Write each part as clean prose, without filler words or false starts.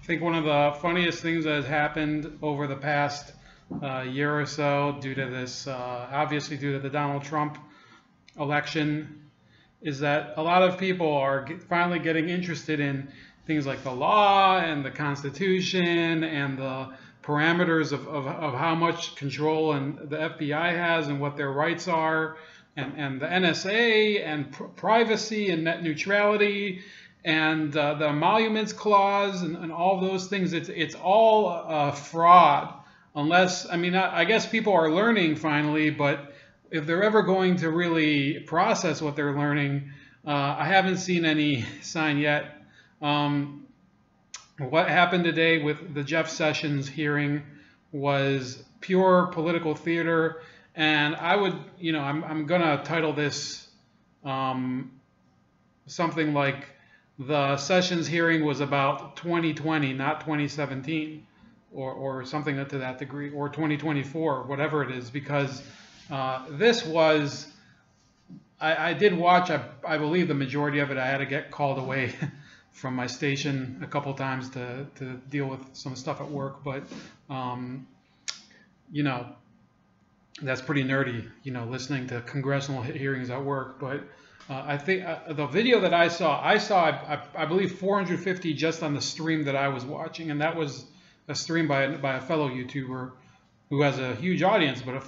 think one of the funniest things that has happened over the past year or so, due to this, obviously due to the Donald Trump election, is that a lot of people are finally getting interested in things like the law and the Constitution and the parameters of how much control and the FBI has and what their rights are, and the NSA and privacy and net neutrality and the emoluments clause and all those things. It's all fraud, unless, I mean, I guess people are learning finally, but if they're ever going to really process what they're learning, I haven't seen any sign yet. What happened today with the Jeff Sessions hearing was pure political theater, and I would, I'm gonna title this something like the Sessions hearing was about 2020, not 2017, or something to that degree, or 2024, whatever it is, because this was, I did watch, I believe the majority of it. I had to get called away from my station a couple times to deal with some stuff at work, but that's pretty nerdy, listening to congressional hearings at work. But I think the video that I saw, I believe 450 just on the stream that I was watching, and that was a stream by a fellow YouTuber who has a huge audience, but at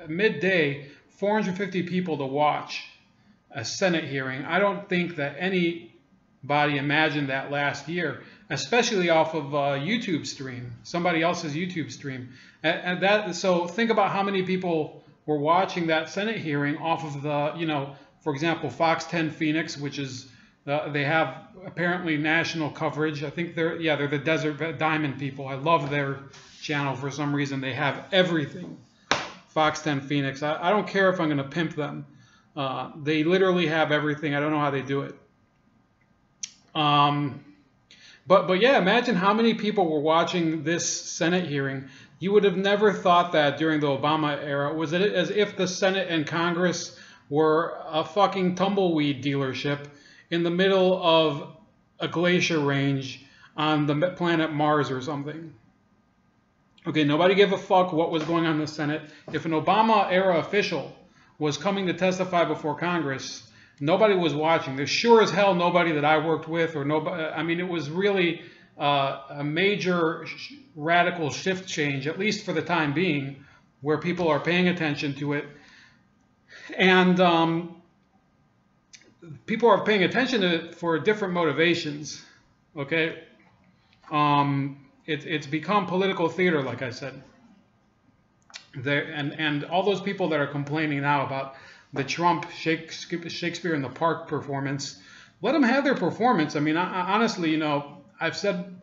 midday, 450 people to watch a Senate hearing. I don't think that anybody imagined that last year, especially off of a YouTube stream, somebody else's YouTube stream. So think about how many people were watching that Senate hearing off of the, for example, Fox 10 Phoenix, which is, they have apparently national coverage. I think they're the Desert Diamond people. I love their channel for some reason. They have everything. Fox 10 Phoenix. I don't care if I'm going to pimp them. They literally have everything. I don't know how they do it. But yeah, imagine how many people were watching this Senate hearing. You would have never thought that during the Obama era. Was it as if the Senate and Congress were a fucking tumbleweed dealership in the middle of a glacier range on the planet Mars or something? Okay, nobody gave a fuck what was going on in the Senate. If an Obama era official was coming to testify before Congress, nobody was watching. There's sure as hell nobody that I worked with, or nobody. I mean, it was really a major radical shift change, at least for the time being, where people are paying attention to it. And people are paying attention to it for different motivations, okay? It's become political theater, like I said. And all those people that are complaining now about the Trump Shakespeare in the Park performance, let them have their performance. I mean, honestly, I've said,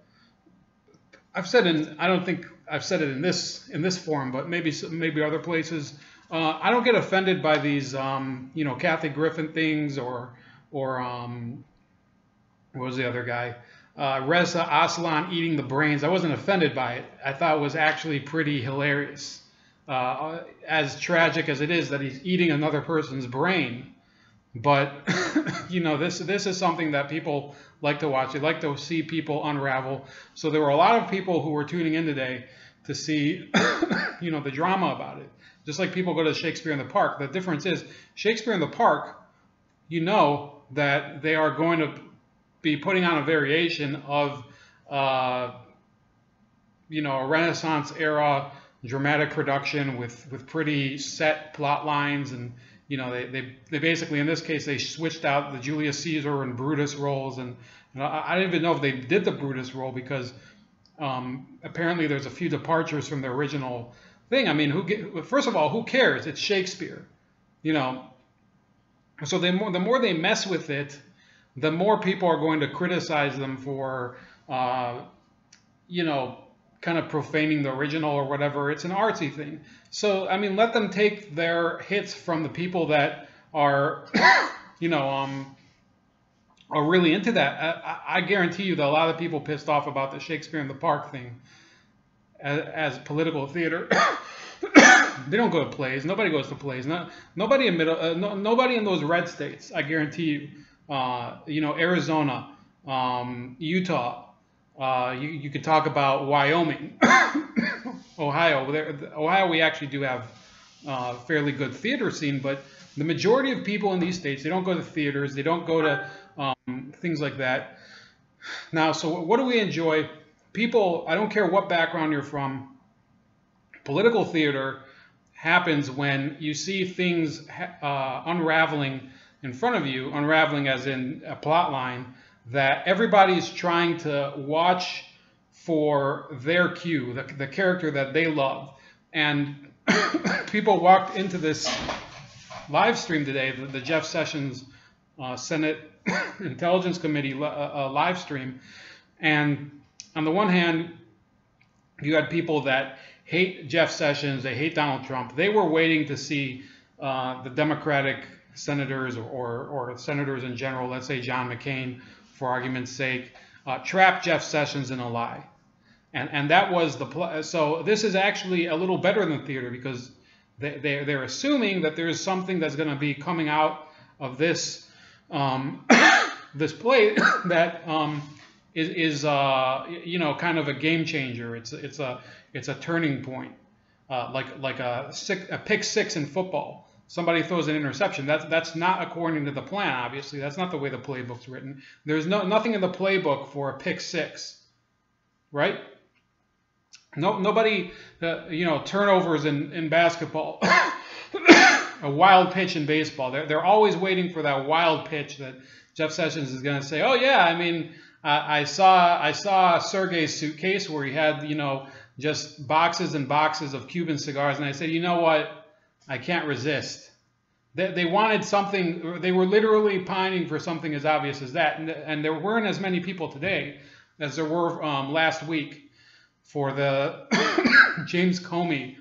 I don't think I've said it in this forum, but maybe other places. I don't get offended by these, Kathy Griffin things or what was the other guy? Reza Aslan eating the brains. I wasn't offended by it. I thought it was actually pretty hilarious. As tragic as it is that he's eating another person's brain. But, this is something that people like to watch. They like to see people unravel. So there were a lot of people who were tuning in today to see, the drama about it. Just like people go to Shakespeare in the Park. The difference is Shakespeare in the Park, that they are going to be putting on a variation of, a Renaissance era dramatic production with pretty set plot lines, and they basically, in this case, they switched out the Julius Caesar and Brutus roles, and I don't even know if they did the Brutus role, because apparently there's a few departures from the original thing. I mean, first of all, who cares? It's Shakespeare, so the more they mess with it, the more people are going to criticize them for, kind of profaning the original or whatever. It's an artsy thing. So, I mean, let them take their hits from the people that are, are really into that. I guarantee you that a lot of people pissed off about the Shakespeare in the Park thing as political theater. They don't go to plays. Nobody goes to plays. Nobody in nobody in those red states. I guarantee you. Arizona, Utah. You could talk about Wyoming, Ohio. Ohio, we actually do have fairly good theater scene, but the majority of people in these states, they don't go to theaters, they don't go to things like that. Now, so what do we enjoy? People, I don't care what background you're from, political theater happens when you see things unraveling in front of you, unraveling as in a plot line, that everybody's trying to watch for their cue, the character that they love. And people walked into this live stream today, the Jeff Sessions Senate Intelligence Committee live stream, and on the one hand, you had people that hate Jeff Sessions, they hate Donald Trump. They were waiting to see the Democratic senators or senators in general, let's say John McCain, for argument's sake, trap Jeff Sessions in a lie. And that was the so this is actually a little better than theater, because they're assuming that there's something that's going to be coming out of this this play that is you know, kind of a game changer. It's a turning point, like a pick six in football. Somebody throws an interception. That's not according to the plan. Obviously, that's not the way the playbook's written. There's nothing in the playbook for a pick six, right? Nobody, you know, turnovers in basketball, a wild pitch in baseball. They're always waiting for that wild pitch that Jeff Sessions is going to say, oh yeah, I mean, I saw Sergey's suitcase where he had, you know, just boxes and boxes of Cuban cigars, and I said, you know what, I can't resist. They wanted something. They were literally pining for something as obvious as that, and there weren't as many people today as there were last week for the James Comey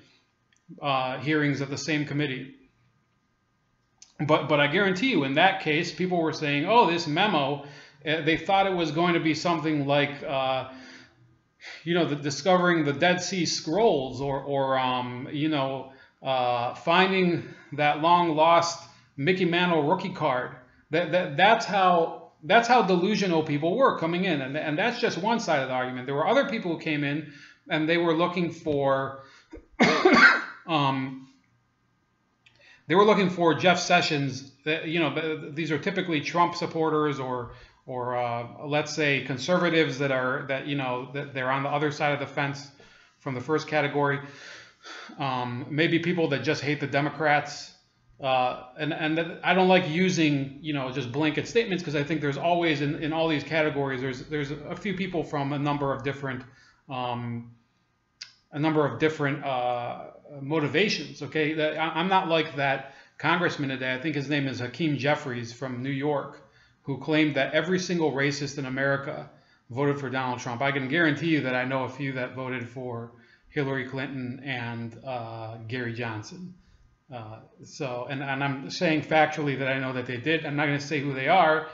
hearings of the same committee. But I guarantee you, in that case, people were saying, oh, this memo, they thought it was going to be something like, you know, discovering the Dead Sea Scrolls, or you know, finding that long lost Mickey Mantle rookie card. That's how delusional people were coming in, and that's just one side of the argument. There were other people who came in and they were looking for they were looking for Jeff Sessions. You know, these are typically Trump supporters or let's say conservatives that you know, that they're on the other side of the fence from the first category. Maybe people that just hate the Democrats. And I don't like using, you know, just blanket statements, because I think there's always in all these categories, there's a few people from a number of different motivations. Okay, I'm not like that congressman today. I think his name is Hakeem Jeffries from New York, who claimed that every single racist in America voted for Donald Trump. I can guarantee you that I know a few that voted for Hillary Clinton and Gary Johnson. And I'm saying factually that I know that they did. I'm not going to say who they are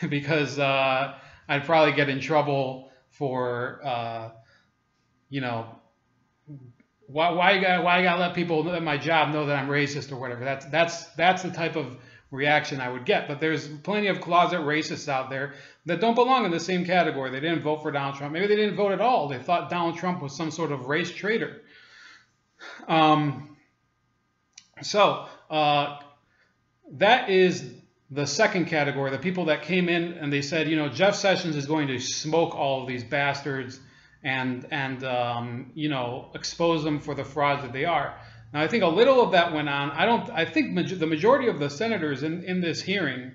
because I'd probably get in trouble for, you know, why you gotta let people at my job know that I'm racist or whatever. That's the type of reaction I would get. But there's plenty of closet racists out there that don't belong in the same category. They didn't vote for Donald Trump. Maybe they didn't vote at all. They thought Donald Trump was some sort of race traitor. So that is the second category, the people that came in and they said, you know, Jeff Sessions is going to smoke all of these bastards and you know, expose them for the frauds that they are. Now, I think a little of that went on. I think the majority of the senators in this hearing,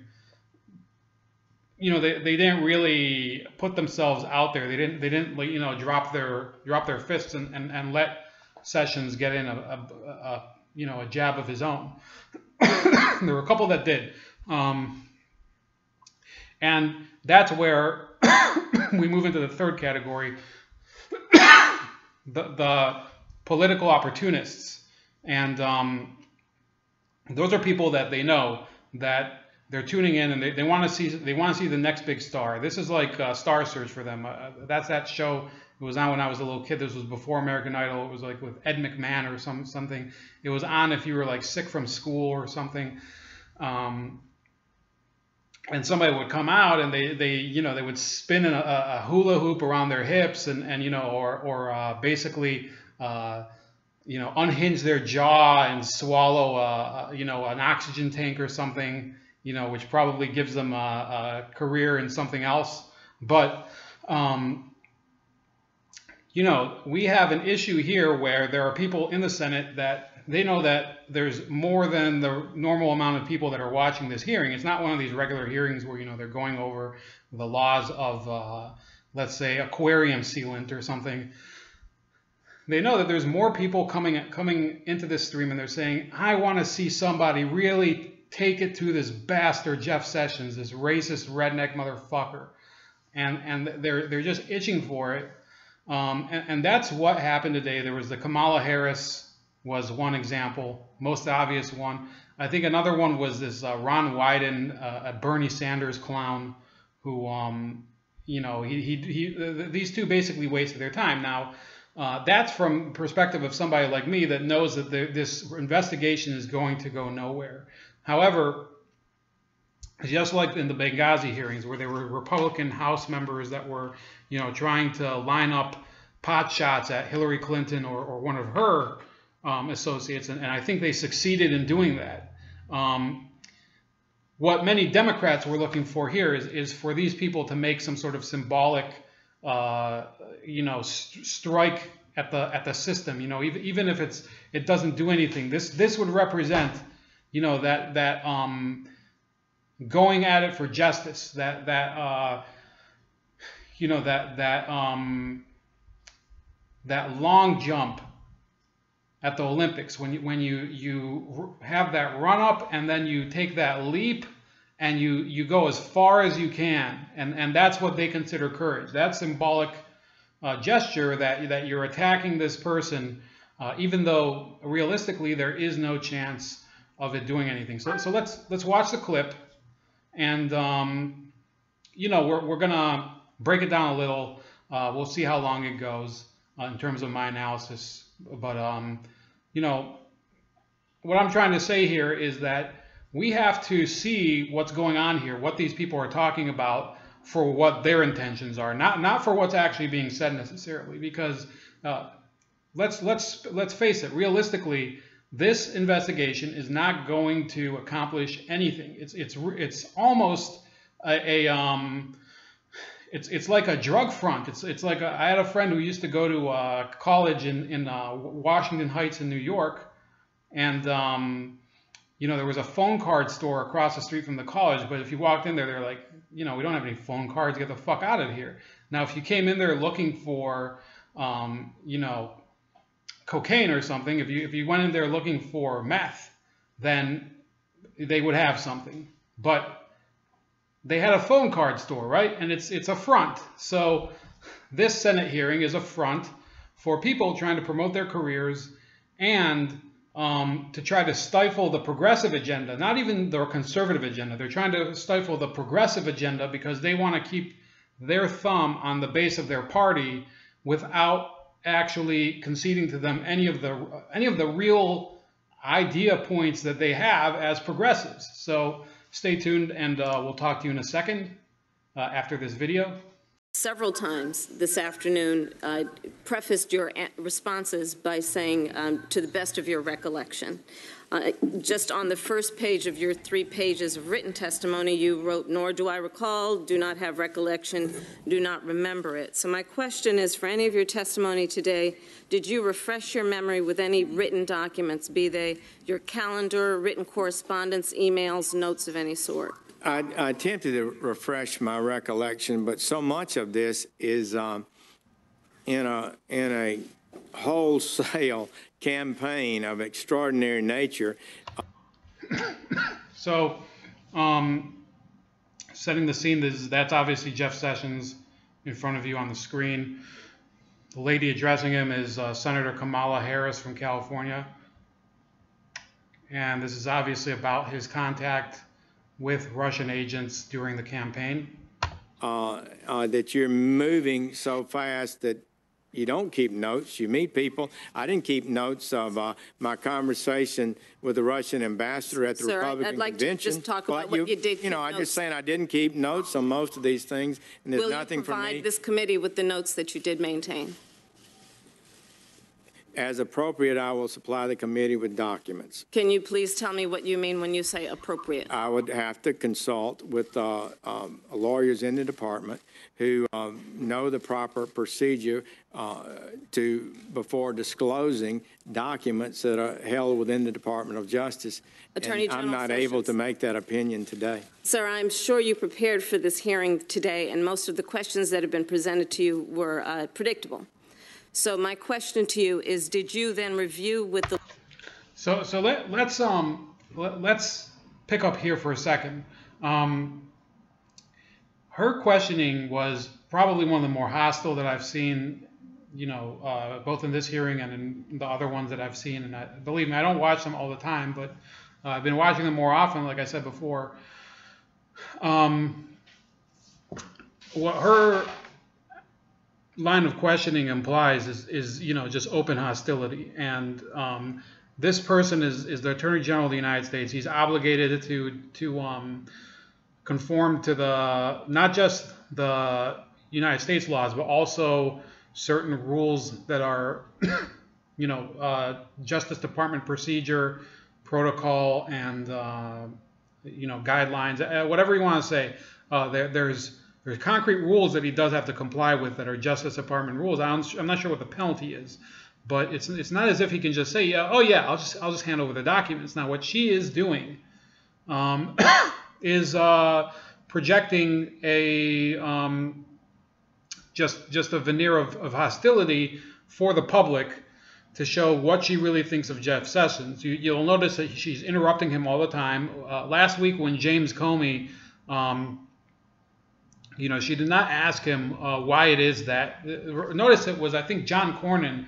you know, they didn't really put themselves out there. They didn't you know, drop their fists and let Sessions get in you know, a jab of his own. There were a couple that did. And that's where we move into the third category, the political opportunists. And those are people that they know that they're tuning in and they want to see the next big star. This is like Star Search for them. That's that show. It was on when I was a little kid. This was before American Idol. It was like with Ed McMahon or something. It was on if you were like sick from school or something. and somebody would come out and they would spin a hula hoop around their hips and or basically unhinge their jaw and swallow an oxygen tank or something, which probably gives them a career in something else. But we have an issue here where there are people in the Senate that they know that there's more than the normal amount of people that are watching this hearing. It's not one of these regular hearings where, they're going over the laws of, let's say, aquarium sealant or something. They know that there's more people coming into this stream, and they're saying, I want to see somebody really take it to this bastard Jeff Sessions, this racist redneck motherfucker. And they're just itching for it. And that's what happened today. There was the Kamala Harris was one example, most obvious one. I think another one was this Ron Wyden, a Bernie Sanders clown, who these two basically wasted their time. Now, that's from perspective of somebody like me that knows that this investigation is going to go nowhere. However, just like in the Benghazi hearings, where there were Republican House members that were, trying to line up pot shots at Hillary Clinton or one of her associates, and I think they succeeded in doing that. What many Democrats were looking for here is for these people to make some sort of symbolic, strike at the system. Even if it doesn't do anything, this would represent, that going at it for justice, that long jump at the Olympics, when you have that run up and then you take that leap and you go as far as you can, and that's what they consider courage. That symbolic gesture that you're attacking this person, even though realistically there is no chance of it doing anything. So let's watch the clip, and we're gonna break it down a little. We'll see how long it goes in terms of my analysis. But what I'm trying to say here is that we have to see what's going on here, what these people are talking about, for what their intentions are, not for what's actually being said necessarily. Because let's face it, realistically, this investigation is not going to accomplish anything. It's almost it's like a drug front. It's like I had a friend who used to go to college in Washington Heights in New York, and there was a phone card store across the street from the college. But if you walked in there, they're like, we don't have any phone cards. Get the fuck out of here. Now, if you came in there looking for, cocaine or something, if you went in there looking for meth, then they would have something. But they had a phone card store, right? And it's a front. So this Senate hearing is a front for people trying to promote their careers and to try to stifle the progressive agenda, not even the conservative agenda. They're trying to stifle the progressive agenda because they want to keep their thumb on the base of their party without actually conceding to them any of the real idea points that they have as progressives. So stay tuned, and we'll talk to you in a second after this video. Several times this afternoon, prefaced your responses by saying, to the best of your recollection. Just on the first page of your 3 pages of written testimony, you wrote, "Nor do I recall, do not have recollection, do not remember it." So my question is, for any of your testimony today, did you refresh your memory with any written documents, be they your calendar, written correspondence, emails, notes of any sort? I attempted to refresh my recollection, but so much of this is in a wholesale campaign of extraordinary nature. So, setting the scene, that's obviously Jeff Sessions in front of you on the screen. The lady addressing him is Senator Kamala Harris from California. And this is obviously about his contact with Russian agents during the campaign. That you're moving so fast that You don't keep notes. You meet people. I didn't keep notes of my conversation with the Russian ambassador at the Sir, Republican I'd like convention. to just talk about what you did. You know, I'm just saying I didn't keep notes on most of these things, and there's nothing for me. Will you provide this committee with the notes that you did maintain? As appropriate, I will supply the committee with documents. Can you please tell me what you mean when you say appropriate? I would have to consult with lawyers in the department who know the proper procedure before disclosing documents that are held within the Department of Justice. Attorney General I'm not able to make that opinion today. Sir, I'm sure you prepared for this hearing today, and most of the questions that have been presented to you were predictable. So my question to you is, did you then review with the... So let's pick up here for a second. Her questioning was probably one of the more hostile that I've seen, you know, both in this hearing and in the other ones that I've seen. And believe me, I don't watch them all the time, but I've been watching them more often, like I said before. What her line of questioning implies is you know, just open hostility. And this person is the Attorney General of the United States. He's obligated to conform to not just the United States laws, but also certain rules that are, you know, Justice Department procedure, protocol, and you know, guidelines, whatever you want to say. There's concrete rules that he does have to comply with that are Justice Department rules. I'm not sure what the penalty is, but it's not as if he can just say, oh yeah, I'll just hand over the documents. Now what she is doing is projecting a just a veneer of hostility for the public to show what she really thinks of Jeff Sessions. You'll notice that she's interrupting him all the time. Last week when James Comey, you know, she did not ask him why it is that. Notice it was, I think, John Cornyn,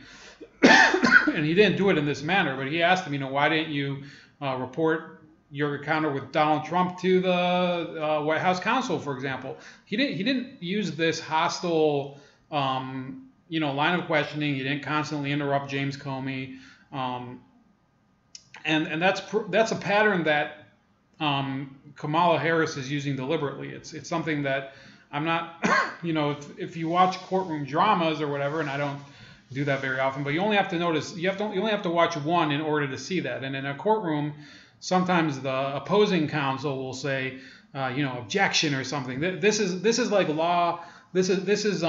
and he didn't do it in this manner, but he asked him, you know, why didn't you report your encounter with Donald Trump to the White House counsel, for example? He didn't use this hostile, you know, line of questioning. He didn't constantly interrupt James Comey, and that's a pattern that Kamala Harris is using deliberately. It's something that I'm not, you know, if you watch courtroom dramas or whatever, and I don't do that very often, but you only have to notice, you only have to watch one in order to see that. And in a courtroom, sometimes the opposing counsel will say, you know, objection or something. This is like law. This is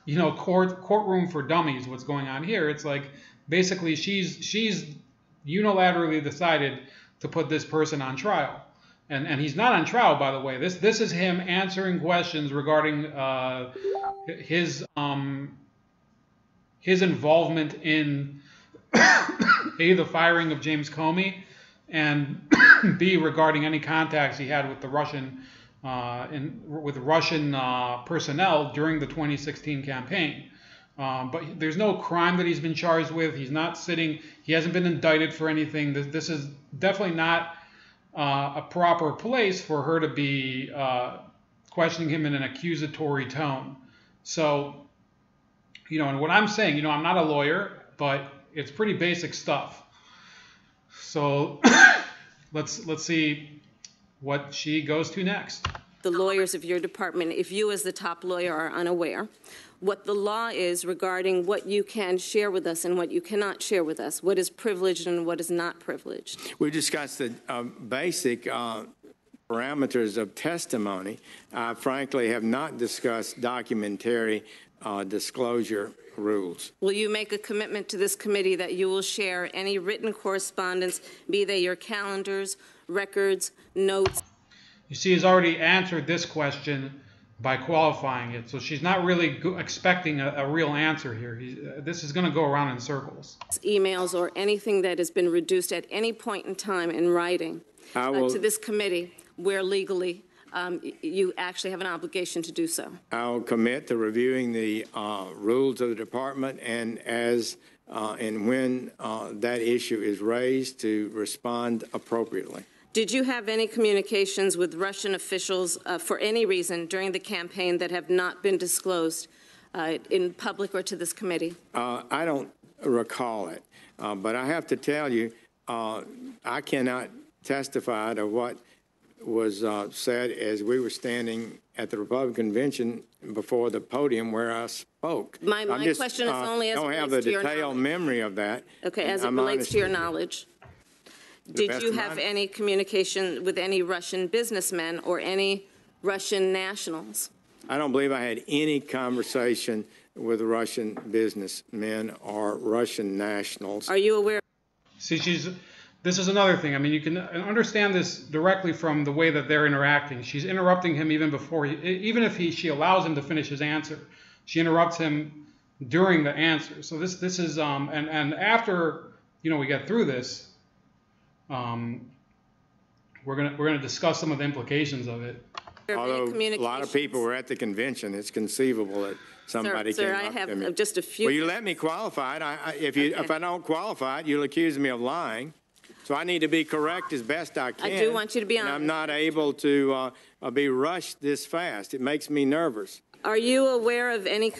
you know, courtroom for dummies. What's going on here? It's like basically she's unilaterally decided to put this person on trial. And he's not on trial, by the way. This is him answering questions regarding his involvement in A, the firing of James Comey, and B, regarding any contacts he had with the Russian personnel during the 2016 campaign. But there's no crime that he's been charged with. He's not sitting. He hasn't been indicted for anything. This is definitely not a proper place for her to be questioning him in an accusatory tone. So, you know, and what I'm saying, you know, I'm not a lawyer, but it's pretty basic stuff. So let's see what she goes to next. The lawyers of your department, if you as the top lawyer are unaware, what the law is regarding what you can share with us and what you cannot share with us, what is privileged and what is not privileged. We discussed the basic parameters of testimony. I frankly have not discussed documentary disclosure rules. Will you make a commitment to this committee that you will share any written correspondence, be they your calendars, records, notes? You see, he's already answered this question by qualifying it, so she's not really expecting a real answer here. This is going to go around in circles. Emails or anything that has been reduced at any point in time in writing to this committee where legally you actually have an obligation to do so. I'll commit to reviewing the rules of the department, and as and when that issue is raised, to respond appropriately. Did you have any communications with Russian officials for any reason during the campaign that have not been disclosed in public or to this committee? I don't recall it, but I have to tell you, I cannot testify to what was said as we were standing at the Republican convention before the podium where I spoke. My question is only as it don't have relates the to your detailed knowledge. memory of that. Okay, as it I'm relates honest to your with you. knowledge. The Did best you of have my- any communication with any Russian businessmen or any Russian nationals? I don't believe I had any conversation with Russian businessmen or Russian nationals. Are you aware? See, this is another thing. I mean, you can understand this directly from the way that they're interacting. She's interrupting him even before, even if she allows him to finish his answer. She interrupts him during the answer. So this is, and after, we get through this, we're gonna discuss some of the implications of it. Although a lot of people were at the convention, it's conceivable that somebody Sir, came I up to have me. just a few. Well, you let me qualify it. If I don't qualify it, you'll accuse me of lying. So I need to be correct as best I can. I do want you to be and honest. I'm not able to be rushed this fast. It makes me nervous. Are you aware of any?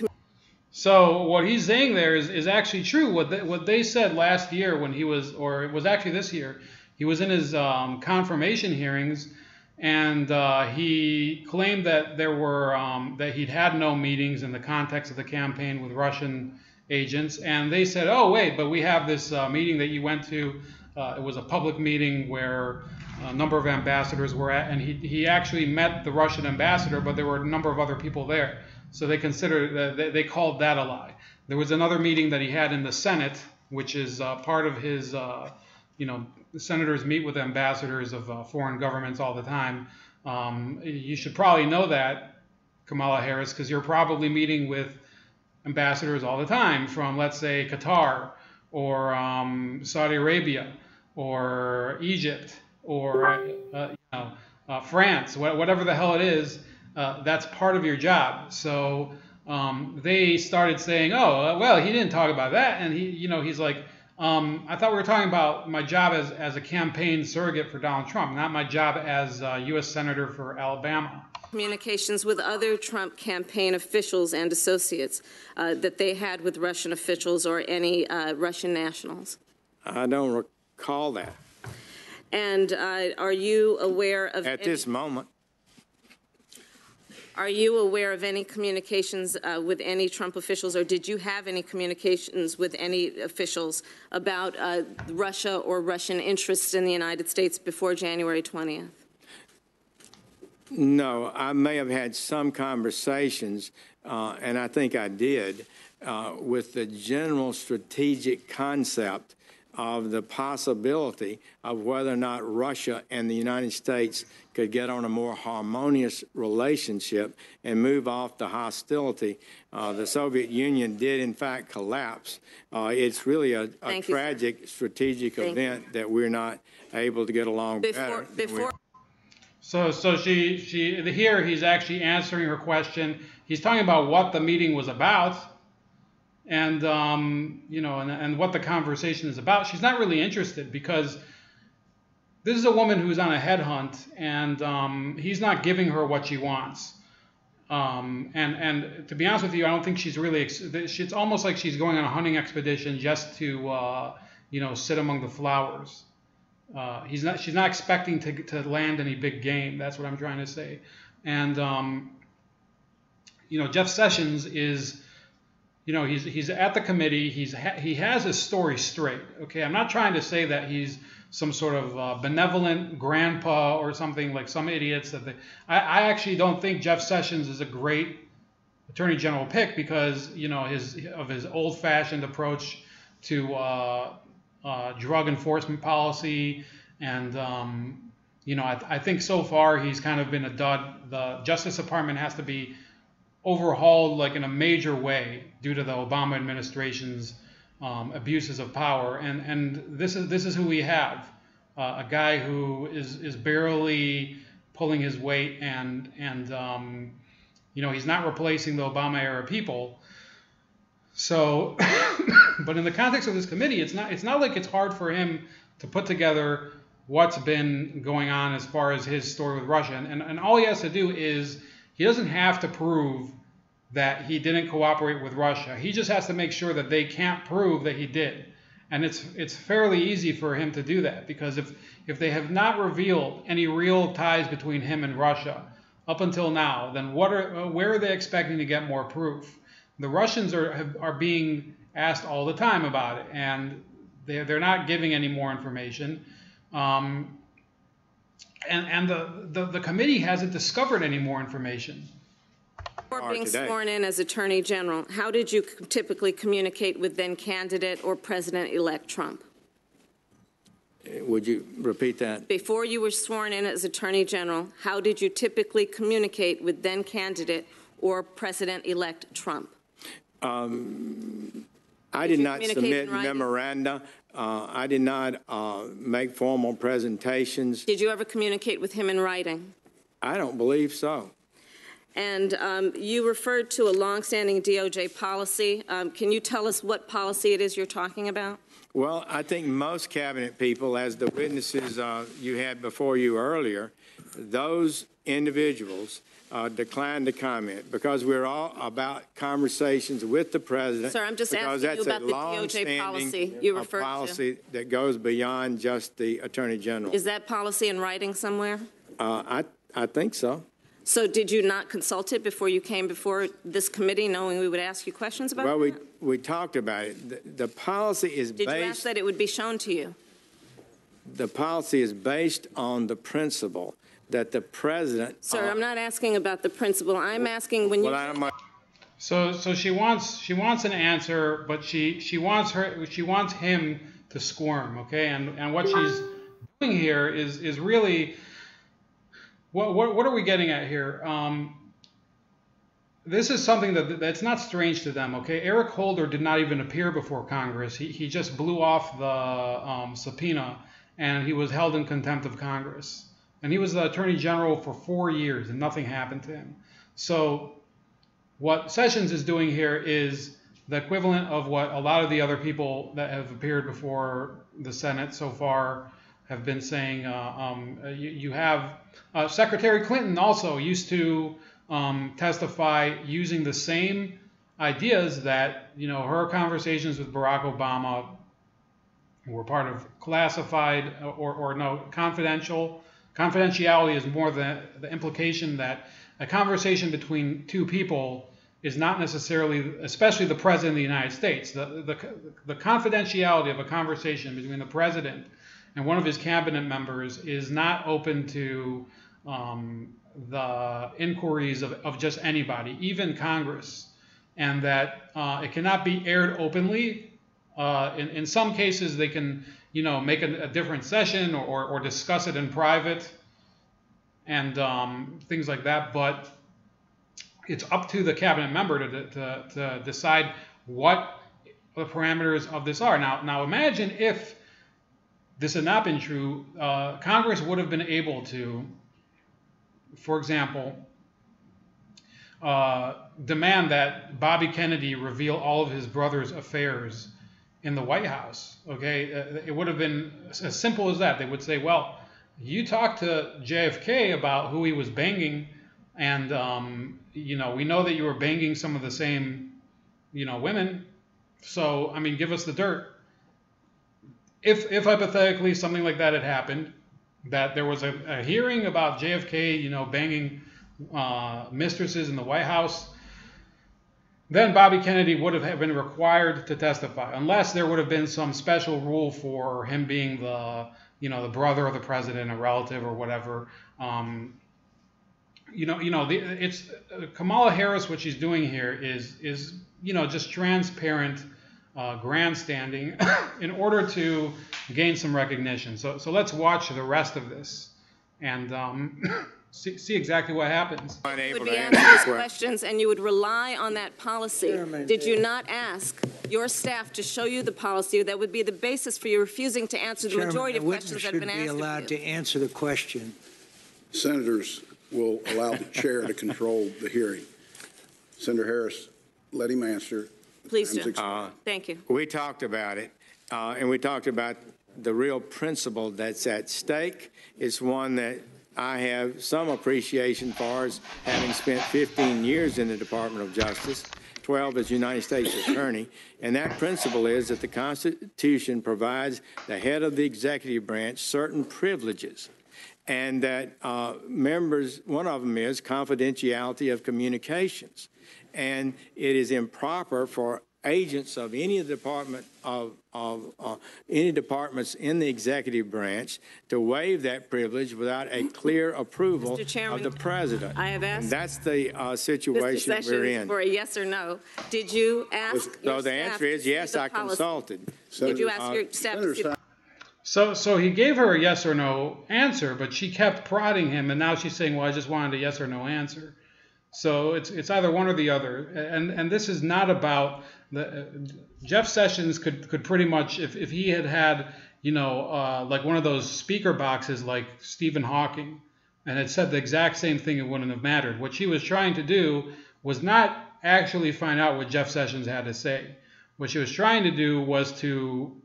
So what he's saying there is actually true. What they said last year when he was, or it was actually this year, he was in his confirmation hearings, and he claimed that that he'd had no meetings in the context of the campaign with Russian agents, and they said, "Oh wait, but we have this meeting that you went to. It was a public meeting where a number of ambassadors were at, and he actually met the Russian ambassador, but there were a number of other people there. So they considered they called that a lie. There was another meeting that he had in the Senate, which is part of his, senators meet with ambassadors of foreign governments all the time. You should probably know that, Kamala Harris, because you're probably meeting with ambassadors all the time from, let's say, Qatar or Saudi Arabia or Egypt or France, whatever the hell it is. That's part of your job. So they started saying, "Oh, well, he didn't talk about that," and he's like, "I thought we were talking about my job as a campaign surrogate for Donald Trump, not my job as a U.S. Senator for Alabama." Communications with other Trump campaign officials and associates that they had with Russian officials or any Russian nationals? I don't recall that. And are you aware of this moment? Are you aware of any communications with any Trump officials, or did you have any communications with any officials about Russia or Russian interests in the United States before January 20th? No, I may have had some conversations, and I think I did, with the general strategic concept of the possibility of whether or not Russia and the United States could get on a more harmonious relationship and move off the hostility. The Soviet Union did, in fact, collapse. It's really a tragic strategic event that we're not able to get along better. So here he's actually answering her question. He's talking about what the meeting was about, and and what the conversation is about. She's not really interested because this is a woman who's on a headhunt, and he's not giving her what she wants. And to be honest with you, I don't think she's really. It's almost like she's going on a hunting expedition just to sit among the flowers. She's not expecting to land any big game. That's what I'm trying to say. And Jeff Sessions is. He's at the committee. He has his story straight. Okay, I'm not trying to say that he's some sort of benevolent grandpa or something like some idiots. I actually don't think Jeff Sessions is a great attorney general pick because his old-fashioned approach to drug enforcement policy, and I think so far he's kind of been a dud. The Justice Department has to be overhauled like in a major way due to the Obama administration's abuses of power, and this is who we have, a guy who is barely pulling his weight, and he's not replacing the Obama era people. So, but in the context of this committee, it's not like it's hard for him to put together what's been going on as far as his story with Russia, and all he has to do is he doesn't have to prove that he didn't cooperate with Russia. He just has to make sure that they can't prove that he did. And it's fairly easy for him to do that, because if they have not revealed any real ties between him and Russia up until now, then where are they expecting to get more proof? The Russians are being asked all the time about it, and they're not giving any more information. And the committee hasn't discovered any more information. Before being sworn in as Attorney General, how did you typically communicate with then candidate or President-elect Trump? Would you repeat that? Before you were sworn in as Attorney General, how did you typically communicate with then candidate or President-elect Trump? I did not submit memoranda. I did not make formal presentations. Did you ever communicate with him in writing? I don't believe so. And you referred to a longstanding DOJ policy. Can you tell us what policy it is you're talking about? Well, I think most cabinet people, as the witnesses you had before you earlier, those individuals declined to comment because we're all about conversations with the president. Sir, I'm just asking you about the DOJ policy you referred to. Policy that goes beyond just the Attorney General. Is that policy in writing somewhere? I think so. So did you not consult it before you came before this committee, knowing we would ask you questions about it? Well, we talked about it. The policy is based... Did you ask that it would be shown to you? The policy is based on the principle that the president... Sir, I'm not asking about the principle. I'm asking when you... Well, So she wants an answer, but she wants him to squirm, okay? And what she's doing here is really... What are we getting at here? This is something that's not strange to them, okay? Eric Holder did not even appear before Congress. He just blew off the subpoena, and he was held in contempt of Congress. And he was the Attorney General for 4 years, and nothing happened to him. So what Sessions is doing here is the equivalent of what a lot of the other people that have appeared before the Senate so far have been saying. You have Secretary Clinton also used to testify using the same ideas that, her conversations with Barack Obama were part of classified or no, confidential. Confidentiality is more the implication that a conversation between two people is not necessarily, especially the President of the United States, the confidentiality of a conversation between the President and one of his cabinet members is not open to the inquiries of just anybody, even Congress, and that it cannot be aired openly. In some cases, they can, make a different session or discuss it in private and things like that. But it's up to the cabinet member to decide what the parameters of this are. Now imagine if this had not been true. Congress would have been able to, for example, demand that Bobby Kennedy reveal all of his brother's affairs in the White House. Okay, it would have been as simple as that. They would say, well, you talked to JFK about who he was banging, and we know that you were banging some of the same, women. So, give us the dirt. If hypothetically something like that had happened, that there was a hearing about JFK, banging mistresses in the White House, then Bobby Kennedy would have been required to testify, unless there would have been some special rule for him being the brother of the president, a relative or whatever. It's Kamala Harris. What she's doing here is just transparent grandstanding in order to gain some recognition. So let's watch the rest of this and see exactly what happens. You would be answering questions and you would rely on that policy. Did you not ask your staff to show you the policy that would be the basis for you refusing to answer the majority of questions that have been asked of you? Should be allowed to answer the question. Senators will allow the chair to control the hearing. Senator Harris, let him answer. Please do. Thank you. We talked about it, and we talked about the real principle that's at stake. It's one that I have some appreciation for as having spent 15 years in the Department of Justice, 12 as United States Attorney, and that principle is that the Constitution provides the head of the executive branch certain privileges, and that members, one of them is confidentiality of communications. And it is improper for agents of any department any departments in the executive branch to waive that privilege without a clear approval of the president. I have asked. And that's the situation Mr. we're Sessions in. for a yes or no. Did you ask your So the staff answer is to see yes, the I policy? consulted. Did you ask your staff to see the So he gave her a yes or no answer, but she kept prodding him, and now she's saying, well, I just wanted a yes or no answer. So it's either one or the other, and this is not about Jeff Sessions could pretty much, if he had like one of those speaker boxes like Stephen Hawking, and had said the exact same thing, it wouldn't have mattered. What she was trying to do was not actually find out what Jeff Sessions had to say. What she was trying to do was to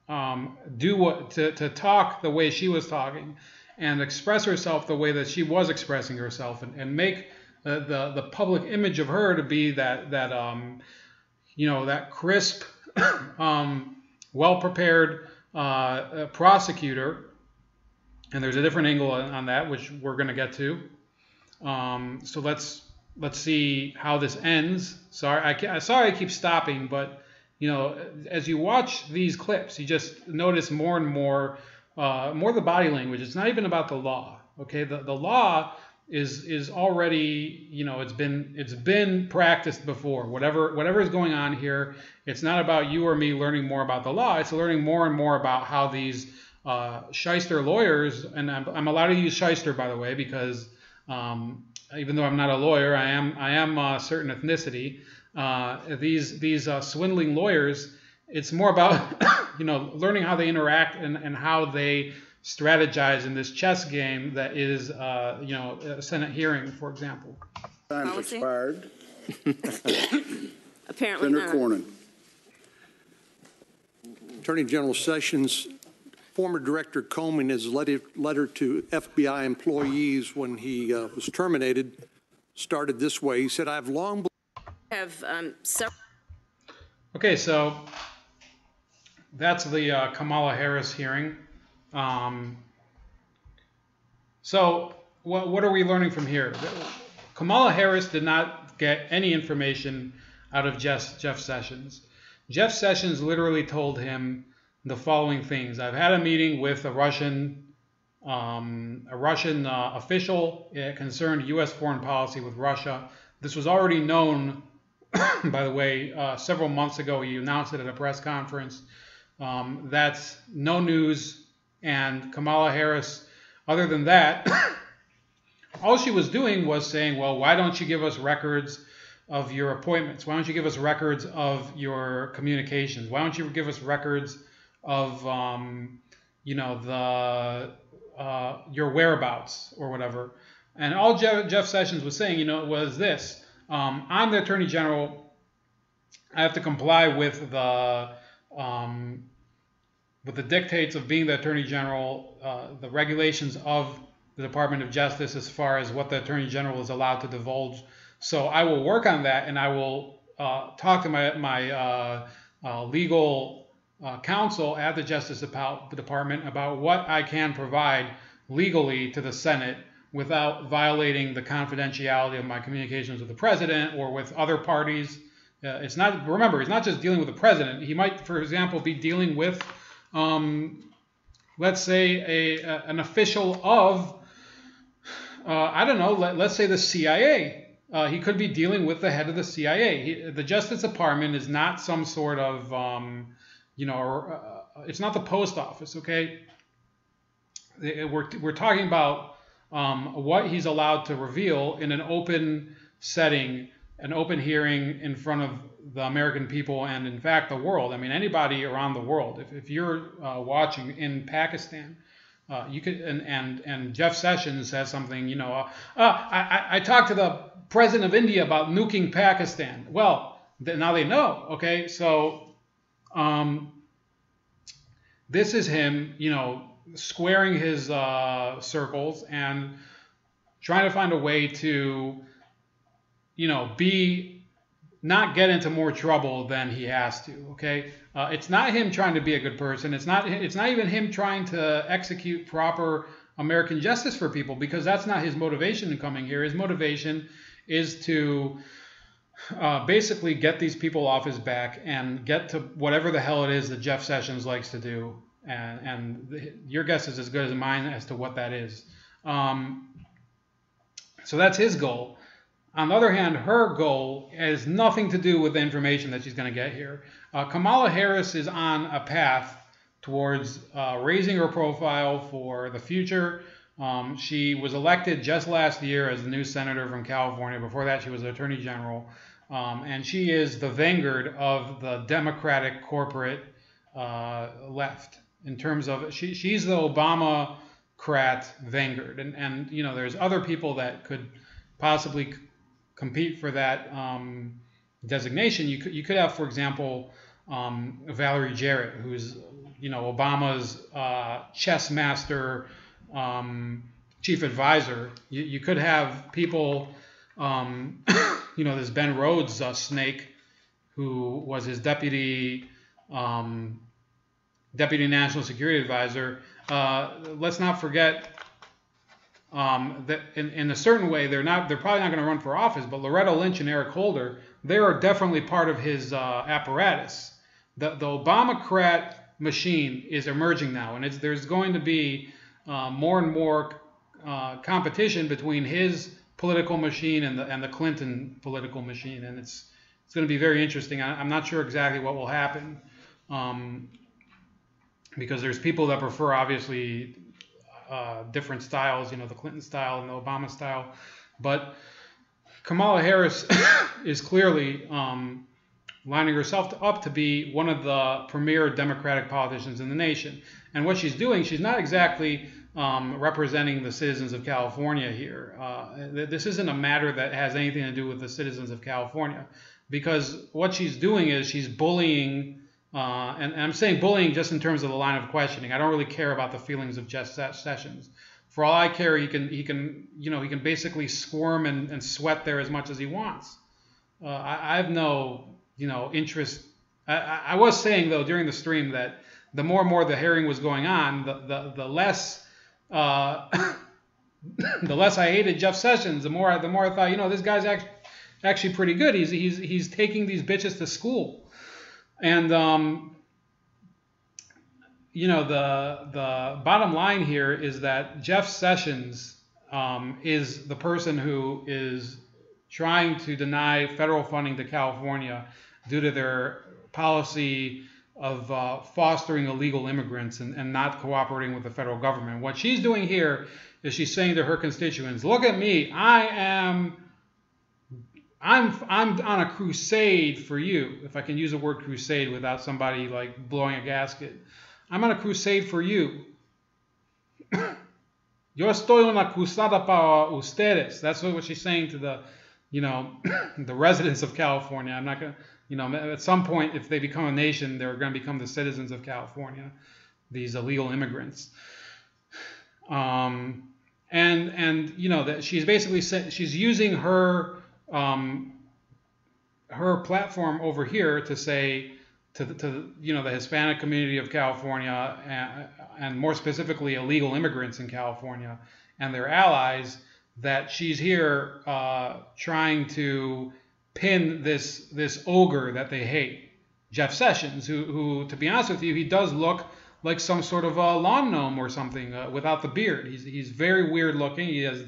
to talk the way she was talking, and express herself the way that she was expressing herself, and make the public image of her to be that crisp, well-prepared prosecutor. And there's a different angle on that, which we're going to get to. So let's see how this ends. Sorry I keep stopping, but as you watch these clips, you just notice more and more the body language. It's not even about the law. Okay, the law is already, it's been practiced before. Whatever is going on here, it's not about you or me learning more about the law. It's learning more and more about how these shyster lawyers, and I'm allowed to use shyster, by the way, because even though I'm not a lawyer, I am a certain ethnicity. These swindling lawyers, it's more about learning how they interact and how they strategize in this chess game that is a Senate hearing, for example. Time's Policy? expired. Apparently Senator not. Cornyn. Attorney General Sessions, former Director Comey, his letter to FBI employees when he was terminated started this way. He said, I've long Have several. Okay, so that's the Kamala Harris hearing. So what are we learning from here? Kamala Harris did not get any information out of Jeff Sessions. Jeff Sessions literally told him the following things. I've had a meeting with a Russian official. It concerned U.S. foreign policy with Russia. This was already known, by the way, several months ago. He announced it at a press conference. That's no news. And Kamala Harris, other than that, all she was doing was saying, well, why don't you give us records of your appointments? Why don't you give us records of your communications? Why don't you give us records of, your whereabouts or whatever? And all Jeff Sessions was saying, was this. I'm the Attorney General. I have to comply with the dictates of being the Attorney General, the regulations of the Department of Justice as far as what the Attorney General is allowed to divulge. So I will work on that, and I will talk to my legal counsel at the Justice Department about what I can provide legally to the Senate without violating the confidentiality of my communications with the president or with other parties. Remember, he's not just dealing with the president. He might, for example, be dealing with let's say an official of, I don't know, let's say the CIA. He could be dealing with the head of the CIA. The Justice Department is not some sort of, it's not the post office, okay? We're talking about what he's allowed to reveal in an open setting, an open hearing in front of the American people and, in fact, the world. I mean, anybody around the world. If you're watching in Pakistan, you could, and Jeff Sessions says something, I talked to the president of India about nuking Pakistan. Well, now they know, okay? So this is him, squaring his circles and trying to find a way to, not get into more trouble than he has to. Okay, it's not him trying to be a good person. It's not even him trying to execute proper American justice for people, because that's not his motivation in coming here. His motivation is to basically get these people off his back and get to whatever the hell it is that Jeff Sessions likes to do. And your guess is as good as mine as to what that is. So that's his goal. On the other hand, her goal has nothing to do with the information that she's going to get here. Kamala Harris is on a path towards raising her profile for the future. She was elected just last year as the new senator from California. Before that, she was attorney general. And she is the vanguard of the Democratic corporate left in terms of she's the Obama-crat vanguard. And there's other people that could possibly compete for that designation. You could have, for example, Valerie Jarrett, who's Obama's chess master, chief advisor. You could have people, there's Ben Rhodes' snake, who was his deputy national security advisor. Let's not forget that in a certain way they're probably not going to run for office, but Loretta Lynch and Eric Holder, they are definitely part of his apparatus. The Obama-crat machine is emerging now, and there's going to be more and more competition between his political machine and the Clinton political machine, and it's going to be very interesting. I'm not sure exactly what will happen, because there's people that prefer, obviously, different styles, the Clinton style and the Obama style. But Kamala Harris is clearly lining herself up to be one of the premier Democratic politicians in the nation. And what she's doing, she's not exactly representing the citizens of California here. This isn't a matter that has anything to do with the citizens of California, because what she's doing is she's bullying. And I'm saying bullying just in terms of the line of questioning. I don't really care about the feelings of Jeff Sessions. For all I care, he can basically squirm and sweat there as much as he wants. I have no interest. I was saying, though, during the stream that the more and more the hearing was going on, the less the less I hated Jeff Sessions. The more I thought, this guy's actually pretty good. He's taking these bitches to school. And, the bottom line here is that Jeff Sessions is the person who is trying to deny federal funding to California due to their policy of fostering illegal immigrants and not cooperating with the federal government. What she's doing here is she's saying to her constituents, look at me, I'm on a crusade for you, if I can use the word crusade without somebody like blowing a gasket. I'm on a crusade for you. Yo estoy una cruzada para ustedes. That's what she's saying to the, the residents of California. I'm not going to, at some point, if they become a nation, they're going to become the citizens of California, these illegal immigrants. That she's basically she's using her platform over here to say to the Hispanic community of California and more specifically illegal immigrants in California and their allies that she's here trying to pin this ogre that they hate, Jeff Sessions, who to be honest with you, he does look like some sort of a lawn gnome or something without the beard. He's very weird looking. He has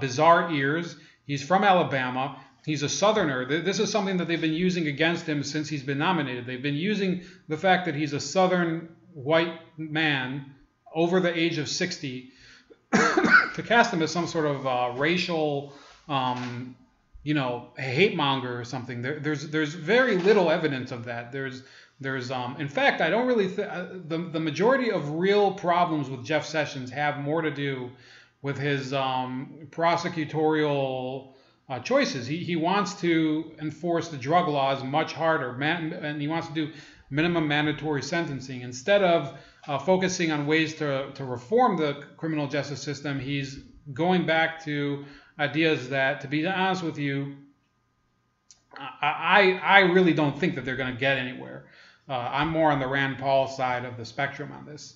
bizarre ears. He's from Alabama. He's a Southerner. This is something that they've been using against him since he's been nominated. They've been using the fact that he's a Southern white man over the age of 60 to cast him as some sort of racial, hate monger or something. There's very little evidence of that. There's in fact, I don't really the majority of real problems with Jeff Sessions have more to do with his prosecutorial choices. He wants to enforce the drug laws much harder, and he wants to do minimum mandatory sentencing. Instead of focusing on ways to reform the criminal justice system, he's going back to ideas that, to be honest with you, I really don't think that they're going to get anywhere. I'm more on the Rand Paul side of the spectrum on this.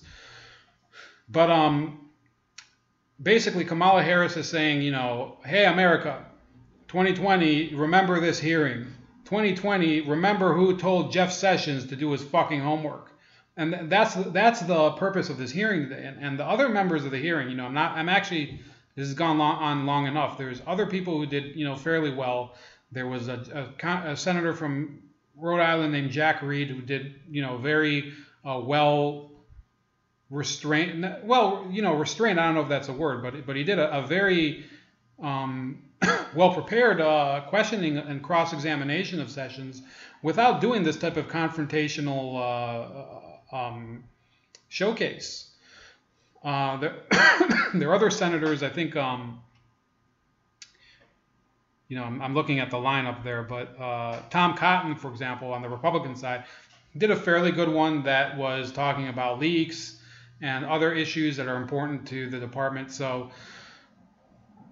But basically, Kamala Harris is saying, you know, hey, America, 2020, remember this hearing. 2020, remember who told Jeff Sessions to do his fucking homework. And that's the purpose of this hearing today. And the other members of the hearing, you know, this has gone on long enough. There's other people who did, you know, fairly well. There was a senator from Rhode Island named Jack Reed who did, you know, very restrained. Well, you know, restrained, I don't know if that's a word, but he did a very well-prepared questioning and cross-examination of Sessions without doing this type of confrontational showcase. There are other senators, I think, you know, I'm looking at the lineup there, but Tom Cotton, for example, on the Republican side, did a fairly good one that was talking about leaks and other issues that are important to the department. So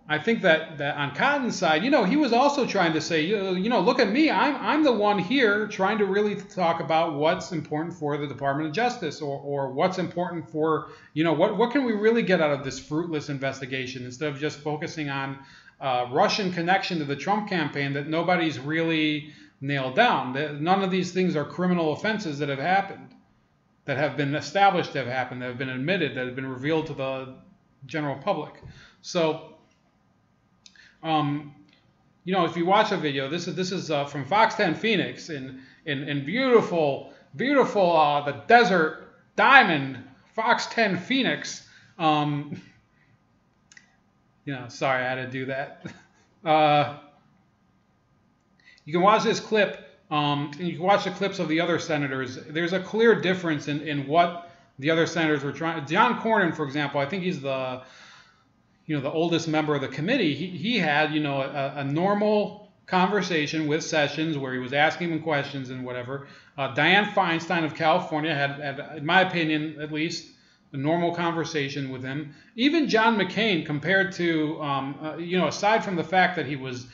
I think that on Cotton's side, you know, he was also trying to say, you know, look at me, I'm the one here trying to really talk about what's important for the Department of Justice, or what's important for, you know, what can we really get out of this fruitless investigation, instead of just focusing on Russian connection to the Trump campaign that nobody's really nailed down. None of these things are criminal offenses that have happened, that have been established to have happened, that have been admitted, that have been revealed to the general public. So, you know, if you watch a video, this is from Fox 10 Phoenix in beautiful the desert diamond Fox 10 Phoenix. You know, sorry, I had to do that. You can watch this clip, and you can watch the clips of the other senators. There's a clear difference in what the other senators were trying. John Cornyn, for example, I think he's the oldest member of the committee. He had, you know, a normal conversation with Sessions where he was asking him questions and whatever. Dianne Feinstein of California had, in my opinion, at least, a normal conversation with him. Even John McCain, compared to, you know, aside from the fact that he was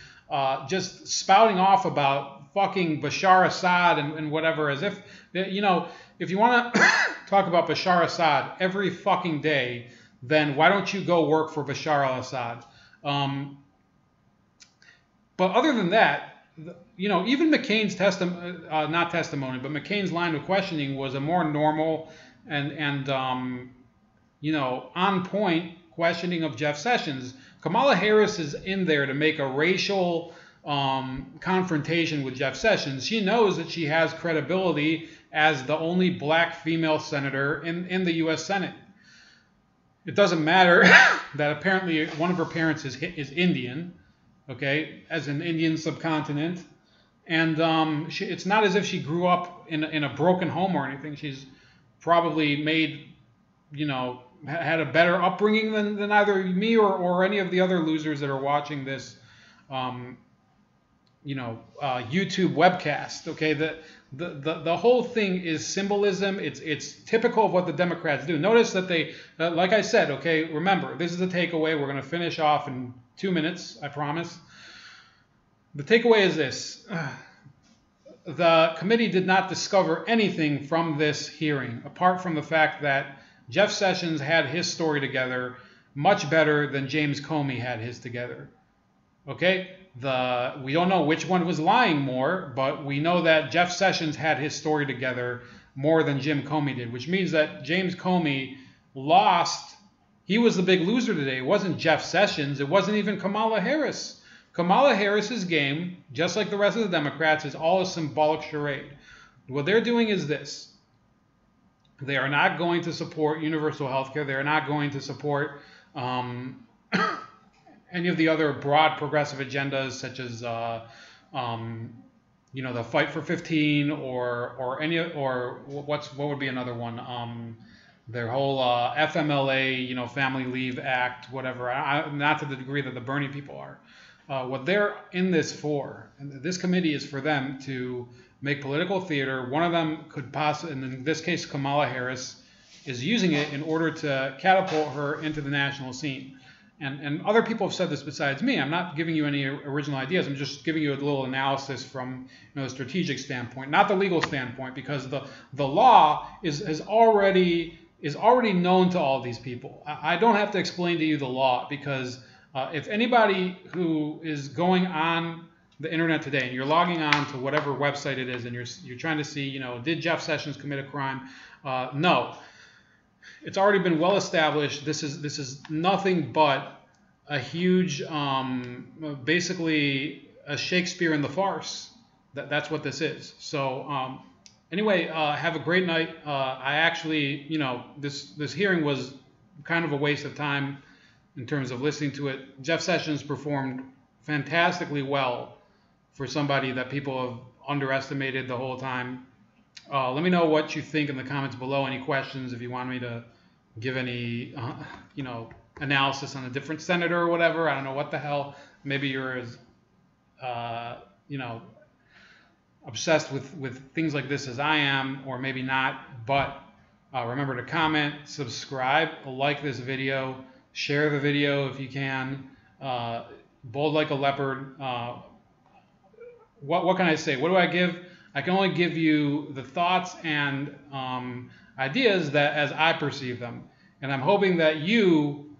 just spouting off about fucking Bashar Assad and whatever, as if, you know, if you want to talk about Bashar Assad every fucking day, then why don't you go work for Bashar al-Assad? But other than that, you know, even McCain's McCain's line of questioning was a more normal and you know, on point questioning of Jeff Sessions. Kamala Harris is in there to make a racial confrontation with Jeff Sessions. She knows that she has credibility as the only black female senator in the U.S. Senate. It doesn't matter that apparently one of her parents is Indian, okay, as an Indian subcontinent. And it's not as if she grew up in a broken home or anything. She's probably made, you know, had a better upbringing than either me or any of the other losers that are watching this, you know, YouTube webcast. Okay, the whole thing is symbolism. It's typical of what the Democrats do. Notice that they, like I said, okay, remember, this is the takeaway. We're going to finish off in 2 minutes, I promise. The takeaway is this. The committee did not discover anything from this hearing, apart from the fact that Jeff Sessions had his story together much better than James Comey had his together. Okay? We don't know which one was lying more, but we know that Jeff Sessions had his story together more than Jim Comey did, which means that James Comey lost. He was the big loser today. It wasn't Jeff Sessions. It wasn't even Kamala Harris. Kamala Harris's game, just like the rest of the Democrats, is all a symbolic charade. What they're doing is this. They are not going to support universal health care. They are not going to support any of the other broad progressive agendas, such as you know, the Fight for 15 or what would be another one? Their whole FMLA, you know, Family Leave Act, whatever. Not to the degree that the Bernie people are. What they're in this for, and this committee is for them to make political theater. One of them could possibly, and in this case, Kamala Harris, is using it in order to catapult her into the national scene. And other people have said this besides me. I'm not giving you any original ideas. I'm just giving you a little analysis from a strategic standpoint, not the legal standpoint, because the law is already known to all these people. I don't have to explain to you the law, because if anybody who is going on the internet today and you're logging on to whatever website it is and you're trying to see, did Jeff Sessions commit a crime? No. It's already been well established. This is nothing but a huge, basically a Shakespeare in the farce. That's what this is. So anyway, have a great night. I actually, this hearing was kind of a waste of time in terms of listening to it. Jeff Sessions performed fantastically well for somebody that people have underestimated the whole time. Let me know what you think in the comments below. Any questions, if you want me to give any, analysis on a different senator or whatever. I don't know what the hell. Maybe you're as, obsessed with things like this as I am, or maybe not. But remember to comment, subscribe, like this video, share the video if you can. Bold like a leopard. What can I say? What do I give? I can only give you the thoughts and ideas that as I perceive them. And I'm hoping that you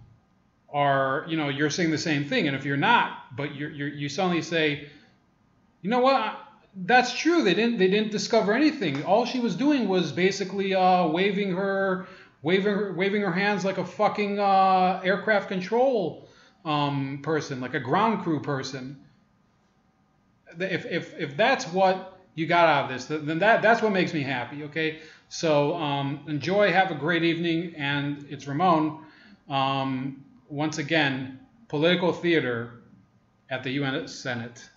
are, you're saying the same thing. And if you're not, but you suddenly say, you know what? That's true. They didn't discover anything. All she was doing was basically waving her hands like a fucking aircraft control person, like a ground crew person. If that's what you got out of this, then that's what makes me happy. Okay, so enjoy, have a great evening, and it's Ramon. Once again, political theater at the U.S. Senate.